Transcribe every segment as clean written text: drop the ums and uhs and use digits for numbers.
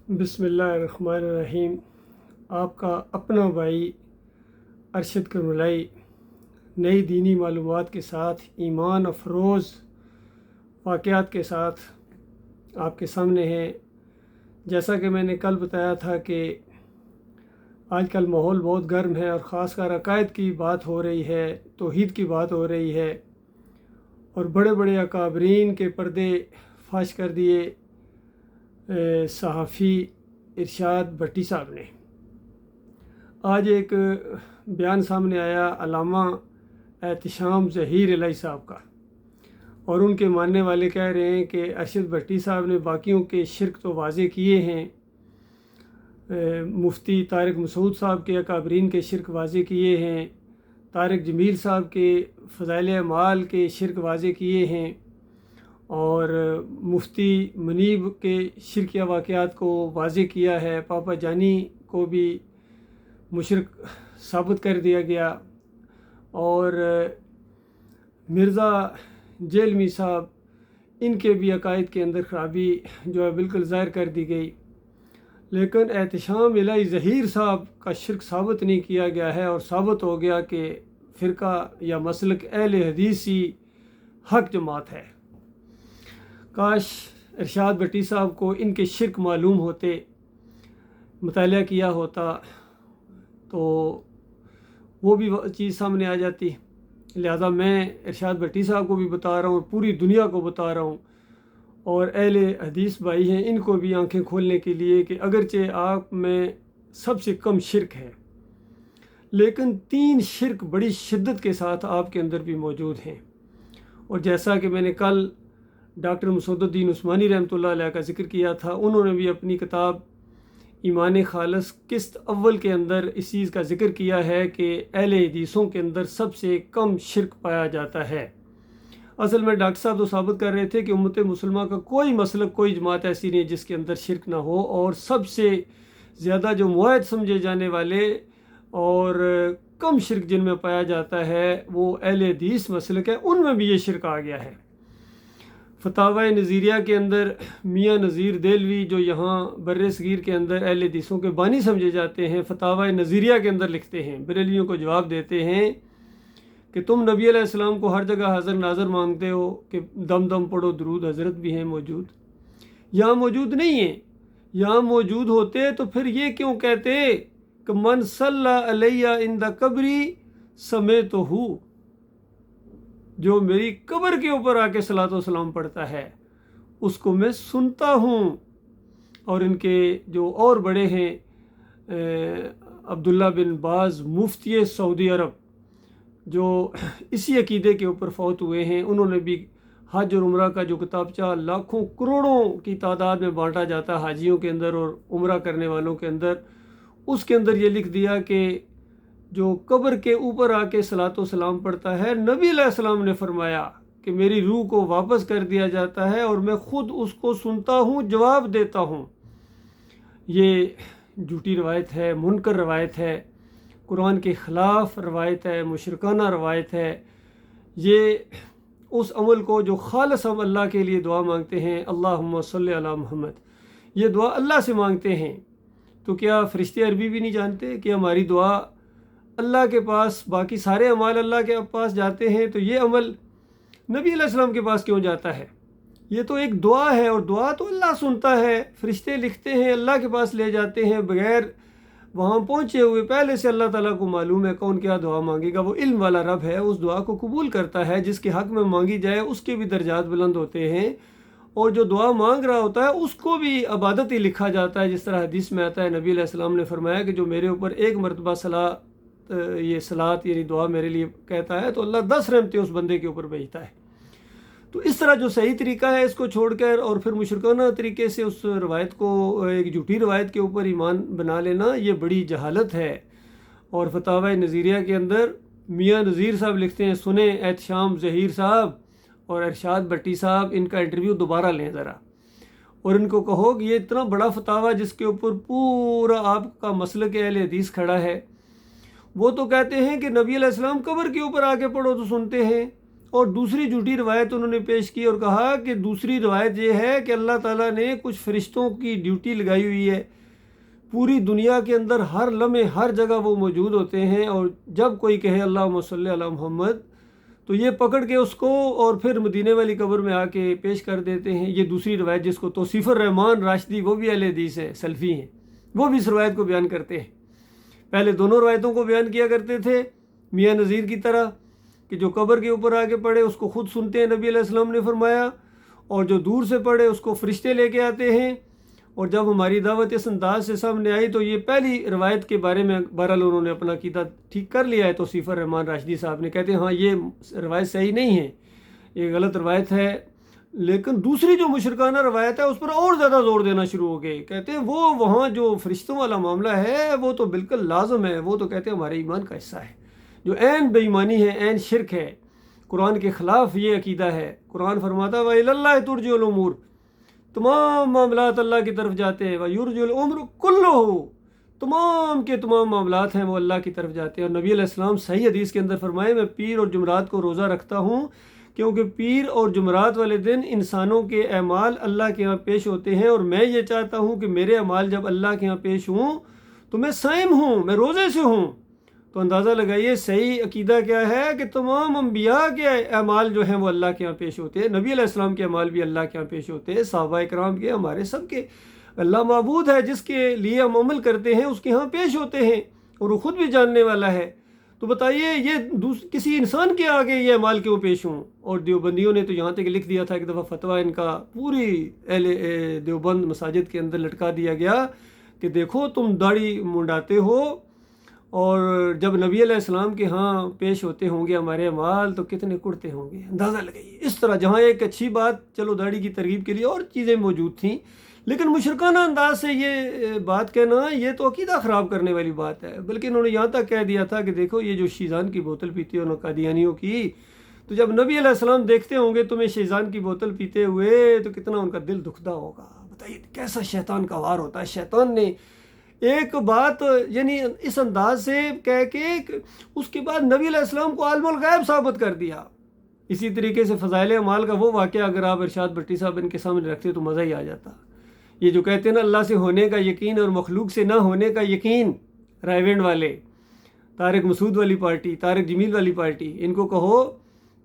بسم اللہ الرحمن الرحیم۔ آپ کا اپنا بھائی ارشد کرملائی نئی دینی معلومات کے ساتھ ایمان افروز واقعات کے ساتھ آپ کے سامنے ہے۔ جیسا کہ میں نے کل بتایا تھا کہ آج کل ماحول بہت گرم ہے اور خاص کر عقائد کی بات ہو رہی ہے، توحید کی بات ہو رہی ہے، اور بڑے بڑے اکابرین کے پردے فاش کر دیے صحافی ارشاد بھٹی صاحب نے۔ آج ایک بیان سامنے آیا علامہ احتشام ظہیر الہی صاحب کا، اور ان کے ماننے والے کہہ رہے ہیں کہ ارشد بھٹی صاحب نے باقیوں کے شرک تو واضح کیے ہیں، مفتی طارق مسعود صاحب کے اکابرین کے شرک واضح کیے ہیں، طارق جمیل صاحب کے فضائل اعمال کے شرک واضح کیے ہیں، اور مفتی منیب کے شرکیہ واقعات کو واضح کیا ہے، پاپا جانی کو بھی مشرک ثابت کر دیا گیا، اور مرزا جیلمی صاحب ان کے بھی عقائد کے اندر خرابی جو ہے بالکل ظاہر کر دی گئی، لیکن احتشام الہی ظہیر صاحب کا شرک ثابت نہیں کیا گیا ہے، اور ثابت ہو گیا کہ فرقہ یا مسلک اہل حدیث ہی حق جماعت ہے۔ کاش ارشاد بھٹی صاحب کو ان کے شرک معلوم ہوتے، مطالعہ کیا ہوتا تو وہ بھی چیز سامنے آ جاتی۔ لہذا میں ارشاد بھٹی صاحب کو بھی بتا رہا ہوں، پوری دنیا کو بتا رہا ہوں، اور اہل حدیث بھائی ہیں ان کو بھی آنکھیں کھولنے کے لیے کہ اگرچہ آپ میں سب سے کم شرک ہے، لیکن 3 شرک بڑی شدت کے ساتھ آپ کے اندر بھی موجود ہیں۔ اور جیسا کہ میں نے کل ڈاکٹر مسعود الدین عثمانی رحمۃ اللہ علیہ کا ذکر کیا تھا، انہوں نے بھی اپنی کتاب ایمان خالص قسط اول کے اندر اس چیز کا ذکر کیا ہے کہ اہل حدیثوں کے اندر سب سے کم شرک پایا جاتا ہے۔ اصل میں ڈاکٹر صاحب تو ثابت کر رہے تھے کہ امت مسلمہ کا کوئی مسلک، کوئی جماعت ایسی نہیں جس کے اندر شرک نہ ہو، اور سب سے زیادہ جو موحد سمجھے جانے والے اور کم شرک جن میں پایا جاتا ہے وہ اہل حدیث مسلک ہے، ان میں بھی یہ شرک آ گیا ہے۔ فتاوی نظیریہ کے اندر میاں نذیر دہلوی جو یہاں بر صغیر کے اندر اہل حدیثوں کے بانی سمجھے جاتے ہیں، فتاوی نظیریہ کے اندر لکھتے ہیں، بریلیوں کو جواب دیتے ہیں کہ تم نبی علیہ السلام کو ہر جگہ حاضر ناظر مانگتے ہو کہ دم دم پڑھو درود، حضرت بھی ہیں موجود، یہاں موجود نہیں ہیں۔ یہاں موجود ہوتے تو پھر یہ کیوں کہتے کہ من صلی علیہ عند قبری سمیتہ، جو میری قبر کے اوپر آ کے صلاۃ و سلام پڑھتا ہے اس کو میں سنتا ہوں۔ اور ان کے جو اور بڑے ہیں عبداللہ بن باز مفتی سعودی عرب، جو اسی عقیدے کے اوپر فوت ہوئے ہیں، انہوں نے بھی حج اور عمرہ کا جو کتابچہ لاکھوں کروڑوں کی تعداد میں بانٹا جاتا ہے حاجیوں کے اندر اور عمرہ کرنے والوں کے اندر، اس کے اندر یہ لکھ دیا کہ جو قبر کے اوپر آ کے صلاۃ و سلام پڑھتا ہے، نبی علیہ السلام نے فرمایا کہ میری روح کو واپس کر دیا جاتا ہے اور میں خود اس کو سنتا ہوں، جواب دیتا ہوں۔ یہ جھوٹی روایت ہے، منکر روایت ہے، قرآن کے خلاف روایت ہے، مشرکانہ روایت ہے۔ یہ اس عمل کو جو خالص ہم اللہ کے لیے دعا مانگتے ہیں، اللہم صلی علی محمد، یہ دعا اللہ سے مانگتے ہیں، تو کیا فرشتے عربی بھی نہیں جانتے کہ ہماری دعا اللہ کے پاس، باقی سارے اعمال اللہ کے پاس جاتے ہیں، تو یہ عمل نبی علیہ السلام کے پاس کیوں جاتا ہے؟ یہ تو ایک دعا ہے، اور دعا تو اللہ سنتا ہے، فرشتے لکھتے ہیں، اللہ کے پاس لے جاتے ہیں، بغیر وہاں پہنچے ہوئے پہلے سے اللہ تعالیٰ کو معلوم ہے کون کیا دعا مانگے گا۔ وہ علم والا رب ہے، اس دعا کو قبول کرتا ہے، جس کے حق میں مانگی جائے اس کے بھی درجات بلند ہوتے ہیں، اور جو دعا مانگ رہا ہوتا ہے اس کو بھی عبادت ہی لکھا جاتا ہے۔ جس طرح حدیث میں آتا ہے، نبی علیہ السلام نے فرمایا کہ جو میرے اوپر ایک مرتبہ یہ صلاۃ یعنی دعا میرے لیے کہتا ہے تو اللہ 10 رحمتیں اس بندے کے اوپر بھیجتا ہے۔ تو اس طرح جو صحیح طریقہ ہے اس کو چھوڑ کر اور پھر مشرکانہ طریقے سے اس روایت کو ایک جھوٹی روایت کے اوپر ایمان بنا لینا، یہ بڑی جہالت ہے۔ اور فتاوی نظیریہ کے اندر میاں نذیر صاحب لکھتے ہیں، سنیں احتشام ظہیر صاحب اور ارشاد بھٹی صاحب، ان کا انٹرویو دوبارہ لیں ذرا، اور ان کو کہو کہ یہ اتنا بڑا فتاوی جس کے اوپر پورا آپ کا مسلک اہل حدیث کھڑا ہے، وہ تو کہتے ہیں کہ نبی علیہ السلام قبر کے اوپر آ کے پڑھو تو سنتے ہیں، اور دوسری جھوٹی روایت انہوں نے پیش کی اور کہا کہ دوسری روایت یہ ہے کہ اللہ تعالیٰ نے کچھ فرشتوں کی ڈیوٹی لگائی ہوئی ہے، پوری دنیا کے اندر ہر لمحے ہر جگہ وہ موجود ہوتے ہیں، اور جب کوئی کہے اللہم صلی علی محمد تو یہ پکڑ کے اس کو اور پھر مدینے والی قبر میں آ کے پیش کر دیتے ہیں۔ یہ دوسری روایت جس کو توصیف الرحمان راشدی، وہ بھی اہل حدیث ہے، سلفی ہیں، وہ بھی اس روایت کو بیان کرتے ہیں۔ پہلے دونوں روایتوں کو بیان کیا کرتے تھے میاں نذیر کی طرح کہ جو قبر کے اوپر آ کے پڑھے اس کو خود سنتے ہیں، نبی علیہ السلام نے فرمایا، اور جو دور سے پڑھے اس کو فرشتے لے کے آتے ہیں۔ اور جب ہماری دعوت اس انداز سے سامنے آئی تو یہ پہلی روایت کے بارے میں بہرحال انہوں نے اپنا عقیدہ ٹھیک کر لیا ہے۔ توصیف الرحمان راشدی صاحب نے کہتے ہیں ہاں یہ روایت صحیح نہیں ہے، یہ غلط روایت ہے، لیکن دوسری جو مشرکانہ روایت ہے اس پر اور زیادہ زور دینا شروع ہو گئے۔ کہتے ہیں وہ وہاں جو فرشتوں والا معاملہ ہے وہ تو بالکل لازم ہے، وہ تو کہتے ہیں ہمارے ایمان کا حصہ ہے، جو عین بے ایمانی ہے، عین شرک ہے، قرآن کے خلاف یہ عقیدہ ہے۔ قرآن فرماتا ہے وَإِلَى اللَّهِ تُرْجَعُ الْأُمُورُ، تمام معاملات اللہ کی طرف جاتے ہیں، وَيُرْجَعُ الْأُمْرُ كُلُّهُ، تمام کے تمام معاملات ہیں وہ اللہ کی طرف جاتے ہیں۔ اور نبی علیہ السلام صحیح حدیث کے اندر فرمائے میں پیر اور جمعرات کو روزہ رکھتا ہوں کیونکہ پیر اور جمعرات والے دن انسانوں کے اعمال اللہ کے ہاں پیش ہوتے ہیں، اور میں یہ چاہتا ہوں کہ میرے اعمال جب اللہ کے ہاں پیش ہوں تو میں صائم ہوں، میں روزے سے ہوں۔ تو اندازہ لگائیے صحیح عقیدہ کیا ہے کہ تمام انبیاء کے اعمال جو ہیں وہ اللہ کے ہاں پیش ہوتے ہیں، نبی علیہ السلام کے اعمال بھی اللہ کے ہاں پیش ہوتے ہیں، صحابہ کرام کے، ہمارے سب کے۔ اللہ معبود ہے، جس کے لیے ہم عمل کرتے ہیں اس کے ہاں پیش ہوتے ہیں، اور وہ خود بھی جاننے والا ہے۔ تو بتائیے یہ کسی انسان کے آگے یہ اعمال کیوں پیش ہوں؟ اور دیوبندیوں نے تو یہاں تک لکھ دیا تھا، ایک دفعہ فتویٰ ان کا پوری اہل دیوبند مساجد کے اندر لٹکا دیا گیا کہ دیکھو تم داڑھی منڈاتے ہو، اور جب نبی علیہ السلام کے ہاں پیش ہوتے ہوں گے ہمارے اعمال تو کتنے کڑتے ہوں گے۔ اندازہ لگائیے اس طرح، جہاں ایک اچھی بات چلو داڑھی کی ترغیب کے لیے اور چیزیں موجود تھیں، لیکن مشرکانہ انداز سے یہ بات کہنا یہ تو عقیدہ خراب کرنے والی بات ہے۔ بلکہ انہوں نے یہاں تک کہہ دیا تھا کہ دیکھو یہ جو شیزان کی بوتل پیتے ہو قادیانیوں کی، تو جب نبی علیہ السلام دیکھتے ہوں گے تمہیں شیزان کی بوتل پیتے ہوئے تو کتنا ان کا دل دکھدا ہوگا۔ بتائیے کیسا شیطان کا وار ہوتا ہے۔ شیطان نے ایک بات یعنی اس انداز سے کہہ کے اس کے بعد نبی علیہ السلام کو عالم الغیب ثابت کر دیا۔ اسی طریقے سے فضائل اعمال کا وہ واقعہ اگر آپ ارشاد بھٹی صاحب ان کے سامنے رکھتے تو مزہ ہی آ جاتا۔ یہ جو کہتے ہیں نا اللہ سے ہونے کا یقین اور مخلوق سے نہ ہونے کا یقین، رائے وینڈ والے، طارق مسعود والی پارٹی، طارق جمیل والی پارٹی، ان کو کہو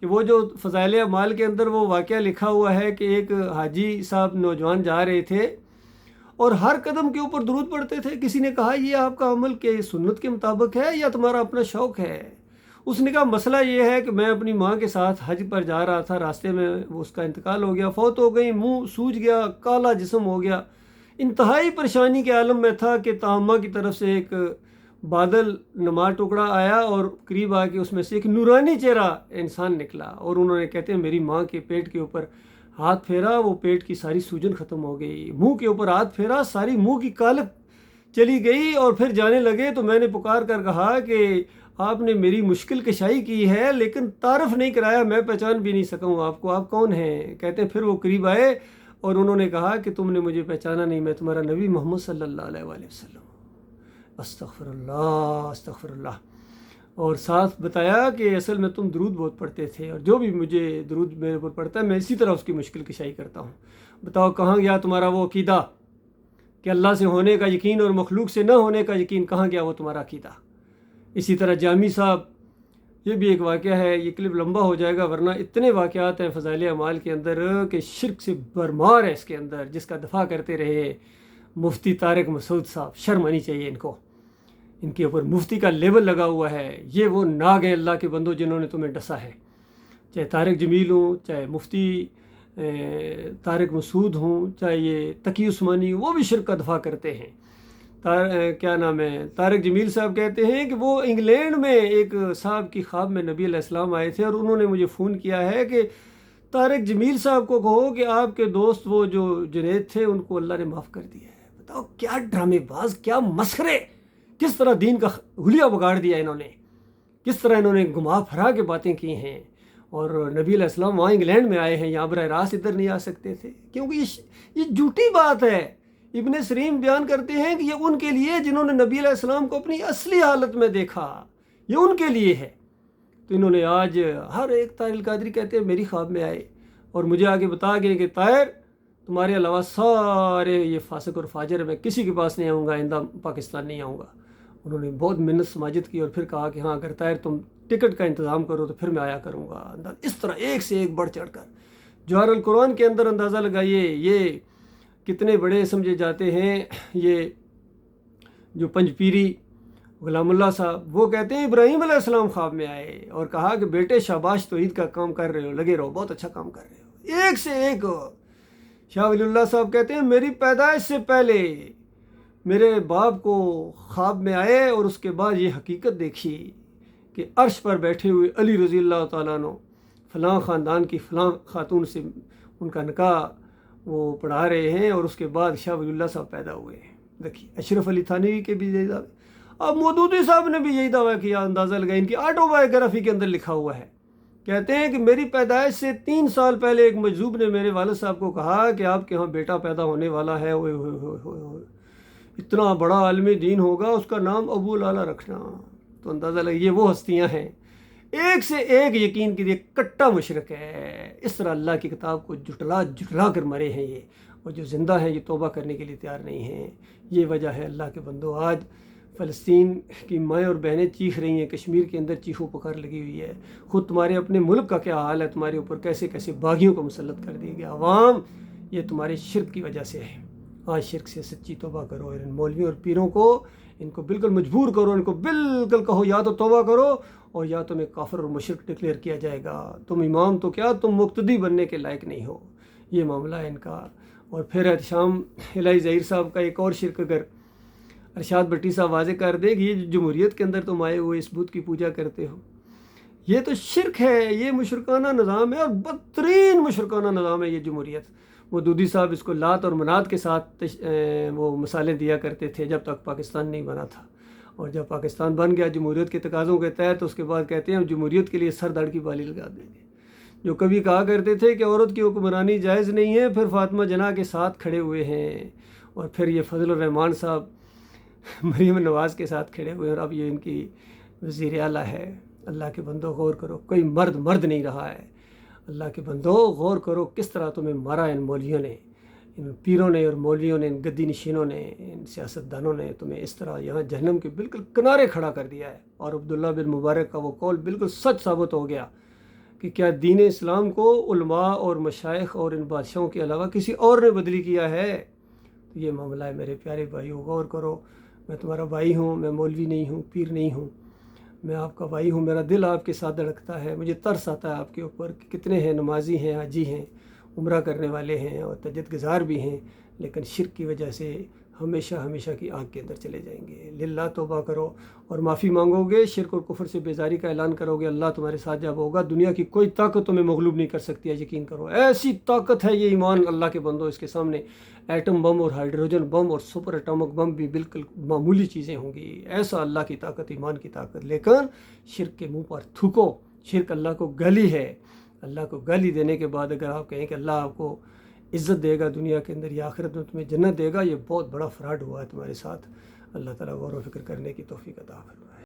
کہ وہ جو فضائل اعمال کے اندر وہ واقعہ لکھا ہوا ہے کہ ایک حاجی صاحب نوجوان جا رہے تھے اور ہر قدم کے اوپر درود پڑھتے تھے۔ کسی نے کہا یہ آپ کا عمل کے سنت کے مطابق ہے یا تمہارا اپنا شوق ہے؟ اس نے کہا مسئلہ یہ ہے کہ میں اپنی ماں کے ساتھ حج پر جا رہا تھا، راستے میں اس کا انتقال ہو گیا، فوت ہو گئی، منہ سوج گیا، کالا جسم ہو گیا، انتہائی پریشانی کے عالم میں تھا کہ تامہ کی طرف سے ایک بادل نما ٹکڑا آیا اور قریب آ کے اس میں سے ایک نورانی چہرہ انسان نکلا، اور انہوں نے کہتے ہیں میری ماں کے پیٹ کے اوپر ہاتھ پھیرا، وہ پیٹ کی ساری سوجن ختم ہو گئی، منہ کے اوپر ہاتھ پھیرا، ساری منہ کی کالک چلی گئی، اور پھر جانے لگے تو میں نے پکار کر کہا کہ آپ نے میری مشکل کشائی کی ہے لیکن تعارف نہیں کرایا، میں پہچان بھی نہیں سکا ہوں آپ کو، آپ کون ہیں؟ کہتے ہیں پھر وہ قریب آئے اور انہوں نے کہا کہ تم نے مجھے پہچانا نہیں، میں تمہارا نبی محمد صلی اللہ علیہ وآلہ وسلم۔ استغفر اللہ استغفر اللہ۔ اور ساتھ بتایا کہ اصل میں تم درود بہت پڑھتے تھے، اور جو بھی مجھے درود میرے اوپر پڑھتا ہے میں اسی طرح اس کی مشکل کشائی کرتا ہوں۔ بتاؤ کہاں گیا تمہارا وہ عقیدہ کہ اللہ سے ہونے کا یقین اور مخلوق سے نہ ہونے کا یقین، کہاں گیا وہ تمہارا عقیدہ؟ اسی طرح جامی صاحب، یہ بھی ایک واقعہ ہے، یہ کلپ لمبا ہو جائے گا ورنہ اتنے واقعات ہیں فضائل اعمال کے اندر کہ شرک سے بھرمار ہے اس کے اندر، جس کا دفاع کرتے رہے مفتی طارق مسعود صاحب۔ شرم آنی چاہیے ان کو، ان کے اوپر مفتی کا لیبل لگا ہوا ہے۔ یہ وہ ناگ ہیں اللہ کے بندوں جنہوں نے تمہیں ڈسا ہے، چاہے طارق جمیل ہوں، چاہے مفتی طارق مسعود ہوں، چاہے یہ تقی عثمانی، وہ بھی شرک کا دفاع کرتے ہیں۔ کیا نام ہے، طارق جمیل صاحب کہتے ہیں کہ وہ انگلینڈ میں ایک صاحب کی خواب میں نبی علیہ السلام آئے تھے، اور انہوں نے مجھے فون کیا ہے کہ طارق جمیل صاحب کو کہو کہ آپ کے دوست وہ جو جنید تھے ان کو اللہ نے معاف کر دیا ہے۔ بتاؤ کیا ڈرامے باز، کیا مسخرے، کس طرح دین کا حلیہ بگاڑ دیا انہوں نے، کس طرح انہوں نے گھما پھرا کے باتیں کی ہیں۔ اور نبی علیہ السلام وہاں انگلینڈ میں آئے ہیں، یہاں براہ راست ادھر نہیں آ سکتے تھے، کیونکہ یہ جھوٹی بات ہے۔ ابن سرین بیان کرتے ہیں کہ یہ ان کے لیے جنہوں نے نبی علیہ السلام کو اپنی اصلی حالت میں دیکھا، یہ ان کے لیے ہے۔ تو انہوں نے آج ہر ایک طاہر القادری کہتے ہیں میری خواب میں آئے اور مجھے آگے بتا گئے کہ طاہر تمہارے علاوہ سارے یہ فاسق اور فاجر، میں کسی کے پاس نہیں آؤں گا، آئندہ پاکستان نہیں آؤں گا۔ انہوں نے بہت منت سماجت کی اور پھر کہا کہ ہاں اگر طاہر تم ٹکٹ کا انتظام کرو تو پھر میں آیا کروں گا۔ اس طرح ایک سے ایک بڑھ چڑھ کر جوہر القرآن کے اندر اندازہ لگائیے یہ کتنے بڑے سمجھے جاتے ہیں۔ یہ جو پنج پیری غلام اللہ صاحب، وہ کہتے ہیں ابراہیم علیہ السلام خواب میں آئے اور کہا کہ بیٹے شاباش، توحید کا کام کر رہے ہو، لگے رہو، بہت اچھا کام کر رہے ہو۔ ایک سے ایک شاہ ولی اللہ صاحب کہتے ہیں میری پیدائش سے پہلے میرے باپ کو خواب میں آئے اور اس کے بعد یہ حقیقت دیکھی کہ عرش پر بیٹھے ہوئے علی رضی اللہ تعالیٰ عنہ فلاں خاندان کی فلاں خاتون سے ان کا نکاح وہ پڑھا رہے ہیں، اور اس کے بعد شاہ ولی اللہ صاحب پیدا ہوئے ہیں۔ دیکھیے اشرف علی تھانوی کے بھی یہی دعوے، اب مودودی صاحب نے بھی یہی دعویٰ کیا، اندازہ لگا، ان کی آٹو بایوگرافی کے اندر لکھا ہوا ہے۔ کہتے ہیں کہ میری پیدائش سے 3 سال پہلے ایک مجذوب نے میرے والد صاحب کو کہا کہ آپ کے ہاں بیٹا پیدا ہونے والا ہے، اوئے ہوئے ہوئے ہوئے ہوئے، اتنا بڑا عالم دین ہوگا، اس کا نام ابو لالا رکھنا۔ تو اندازہ لگا، یہ وہ ہستیاں ہیں ایک سے ایک یقین کی کٹا مشرک ہے۔ اس طرح اللہ کی کتاب کو جھٹلا کر مرے ہیں یہ، اور جو زندہ ہیں یہ توبہ کرنے کے لیے تیار نہیں ہیں۔ یہ وجہ ہے اللہ کے بندو، آج فلسطین کی مائیں اور بہنیں چیخ رہی ہیں، کشمیر کے اندر چیخو پکار لگی ہوئی ہے۔ خود تمہارے اپنے ملک کا کیا حال ہے، تمہارے اوپر کیسے کیسے باغیوں کو مسلط کر دیا گیا۔ عوام یہ تمہارے شرک کی وجہ سے ہے۔ آج شرک سے سچی توبہ کرو، اور ان مولویوں اور پیروں کو ان کو بالکل مجبور کرو، ان کو بالکل کہو یا تو توبہ کرو اور یا تمہیں کافر اور مشرک ڈکلیئر کیا جائے گا۔ تم امام تو کیا، تم مقتدی بننے کے لائق نہیں ہو۔ یہ معاملہ ہے ان کا۔ اور پھر احتشام الہی ظہیر صاحب کا ایک اور شرک اگر ارشاد بھٹی صاحب واضح کر دے کہ یہ جو جمہوریت کے اندر تم آئے ہوئے اس بت کی پوجا کرتے ہو، یہ تو شرک ہے، یہ مشرکانہ نظام ہے، اور بدترین مشرکانہ نظام ہے یہ جمہوریت۔ وہ دودی صاحب اس کو لات اور منات کے ساتھ وہ مثالیں دیا کرتے تھے جب تک پاکستان نہیں بنا تھا، اور جب پاکستان بن گیا جمہوریت کے تقاضوں کے تحت، اس کے بعد کہتے ہیں ہم جمہوریت کے لیے سر دھڑ کی بالی لگا دیں گے۔ جو کبھی کہا کرتے تھے کہ عورت کی حکمرانی جائز نہیں ہے، پھر فاطمہ جناح کے ساتھ کھڑے ہوئے ہیں، اور پھر یہ فضل الرحمان صاحب مریم نواز کے ساتھ کھڑے ہوئے، اور اب یہ ان کی وزیر اعلیٰ ہے۔ اللہ کے بندو غور کرو، کوئی مرد نہیں رہا ہے۔ اللہ کے بندو غور کرو کس طرح تمہیں مارا ان مولویوں نے، ان پیروں نے اور مولویوں نے، ان گدی نشینوں نے، ان سیاستدانوں نے تمہیں اس طرح یہاں جہنم کے بالکل کنارے کھڑا کر دیا ہے۔ اور عبداللہ بن مبارک کا وہ قول بالکل سچ ثابت ہو گیا کہ کیا دین اسلام کو علماء اور مشائخ اور ان بادشاہوں کے علاوہ کسی اور نے بدلی کیا ہے؟ تو یہ معاملہ ہے میرے پیارے بھائیو، غور کرو۔ میں تمہارا بھائی ہوں، میں مولوی نہیں ہوں، پیر نہیں ہوں، میں آپ کا بھائی ہوں۔ میرا دل آپ کے ساتھ دھڑکتا ہے، مجھے ترس آتا ہے آپ کے اوپر کہ کتنے ہیں نمازی ہیں، حاجی ہیں، عمرہ کرنے والے ہیں اور تہجد گزار بھی ہیں، لیکن شرک کی وجہ سے ہمیشہ کی آگ کے اندر چلے جائیں گے۔ للہ توبہ کرو اور معافی مانگو گے، شرک اور کفر سے بیزاری کا اعلان کرو گے، اللہ تمہارے ساتھ جب ہوگا دنیا کی کوئی طاقت تمہیں مغلوب نہیں کر سکتی ہے، یقین کرو۔ ایسی طاقت ہے یہ ایمان اللہ کے بندو، اس کے سامنے ایٹم بم اور ہائیڈروجن بم اور سپر ایٹمک بم بھی بالکل معمولی چیزیں ہوں گی۔ ایسا اللہ کی طاقت، ایمان کی طاقت، لیکن شرک کے منہ پر تھوکو۔ شرک اللہ کو گالی ہے۔ اللہ کو گالی دینے کے بعد اگر آپ کہیں کہ اللہ آپ کو عزت دے گا دنیا کے اندر یا آخرت میں تمہیں جنت دے گا، یہ بہت بڑا فراڈ ہوا ہے تمہارے ساتھ۔ اللہ تعالیٰ غور و فکر کرنے کی توفیق عطا فرمائے۔